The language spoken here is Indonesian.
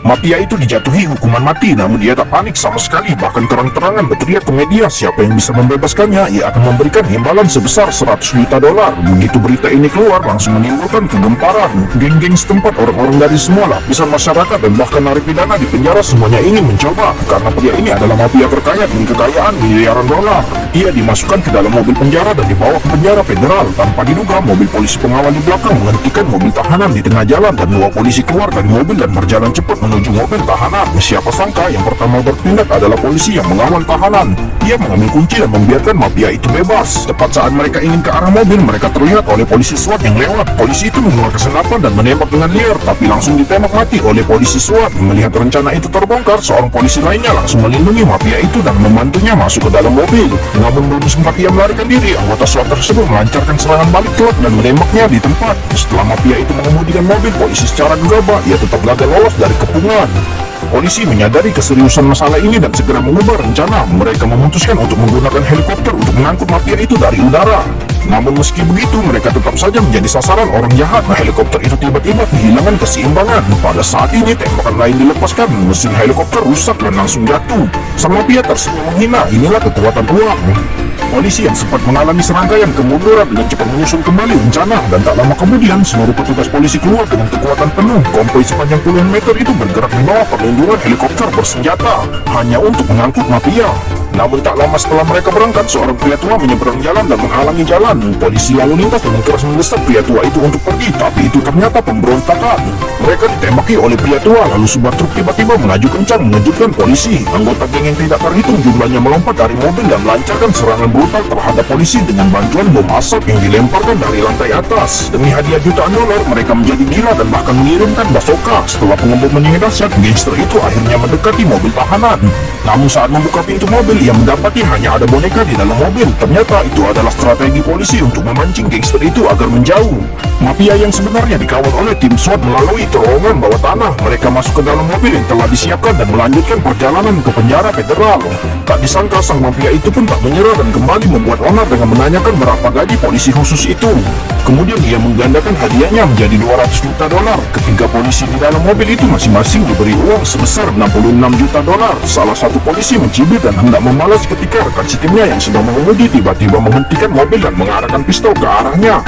Mafia itu dijatuhi hukuman mati, namun ia tak panik sama sekali, bahkan terang-terangan berteriak ke media siapa yang bisa membebaskannya, ia akan memberikan imbalan sebesar 100 juta dolar. Begitu berita ini keluar, langsung menimbulkan kegemparan. Geng-geng setempat, orang-orang dari semua lapisan masyarakat dan bahkan narapidana di penjara semuanya ingin mencoba, karena pria ini adalah mafia terkaya dengan kekayaan miliaran dolar. Ia dimasukkan ke dalam mobil penjara dan dibawa ke penjara federal. Tanpa diduga, mobil polisi pengawal di belakang menghentikan mobil tahanan di tengah jalan dan dua polisi keluar dari mobil dan berjalan cepat menuju mobil tahanan. Siapa sangka yang pertama bertindak adalah polisi yang mengawal tahanan. Ia mengambil kunci dan membiarkan mafia itu bebas. Tepat saat mereka ingin ke arah mobil, mereka terlihat oleh polisi SWAT yang lewat. Polisi itu mengeluarkan senapan dan menembak dengan liar, tapi langsung ditembak mati oleh polisi SWAT. Melihat rencana itu terbongkar, seorang polisi lainnya langsung melindungi mafia itu dan membantunya masuk ke dalam mobil. Namun belum sempat ia melarikan diri, anggota SWAT tersebut melancarkan serangan balik klub dan menembaknya di tempat. Setelah mafia itu mengemudikan mobil polisi secara gegabah, ia tetap gagal lolos dari kepungan. Polisi menyadari keseriusan masalah ini dan segera mengubah rencana. Mereka memutuskan untuk menggunakan helikopter untuk mengangkut mafia itu dari udara. Namun meski begitu, mereka tetap saja menjadi sasaran orang jahat. Helikopter itu tiba-tiba kehilangan keseimbangan. Pada saat ini tembakan lain dilepaskan, mesin helikopter rusak dan langsung jatuh. Sang mafia tersenyum menghina, inilah kekuatan uang. Polisi yang sempat mengalami serangkaian kemunduran dengan cepat menyusun kembali rencana, dan tak lama kemudian seluruh petugas polisi keluar dengan kekuatan penuh. Konvoi sepanjang puluhan meter itu bergerak di bawah perlindungan helikopter bersenjata hanya untuk mengangkut mafia. Namun tak lama setelah mereka berangkat, seorang pria tua menyeberang jalan dan menghalangi jalan. Polisi lalu lintas dengan keras mendesak pria tua itu untuk pergi, tapi itu ternyata pemberontakan. Mereka ditembaki oleh pria tua, lalu sebuah truk tiba-tiba melaju kencang mengejutkan polisi. Anggota geng yang tidak terhitung jumlahnya melompat dari mobil dan melancarkan serangan brutal terhadap polisi dengan bantuan bom asap yang dilemparkan dari lantai atas. Demi hadiah jutaan dolar, mereka menjadi gila dan bahkan mengirimkan basoka. Setelah pengeboman yang dahsyat, gangster itu akhirnya mendekati mobil tahanan. Namun saat membuka pintu mobil, ia mendapati hanya ada boneka di dalam mobil. Ternyata itu adalah strategi polisi untuk memancing gangster itu agar menjauh. Mafia yang sebenarnya dikawal oleh tim SWAT melalui terowongan bawah tanah. Mereka masuk ke dalam mobil yang telah disiapkan dan melanjutkan perjalanan ke penjara federal. Tak disangka sang mafia itu pun tak menyerah dan kembali membuat onar dengan menanyakan berapa gaji polisi khusus itu. Kemudian ia menggandakan hadiahnya menjadi 200 juta dolar. Ketiga polisi di dalam mobil itu masing-masing diberi uang sebesar 66 juta dolar. Salah satu polisi mencibir dan hendak membalas ketika rekan setimnya yang sedang mengemudi tiba-tiba menghentikan mobil dan mengarahkan pistol ke arahnya.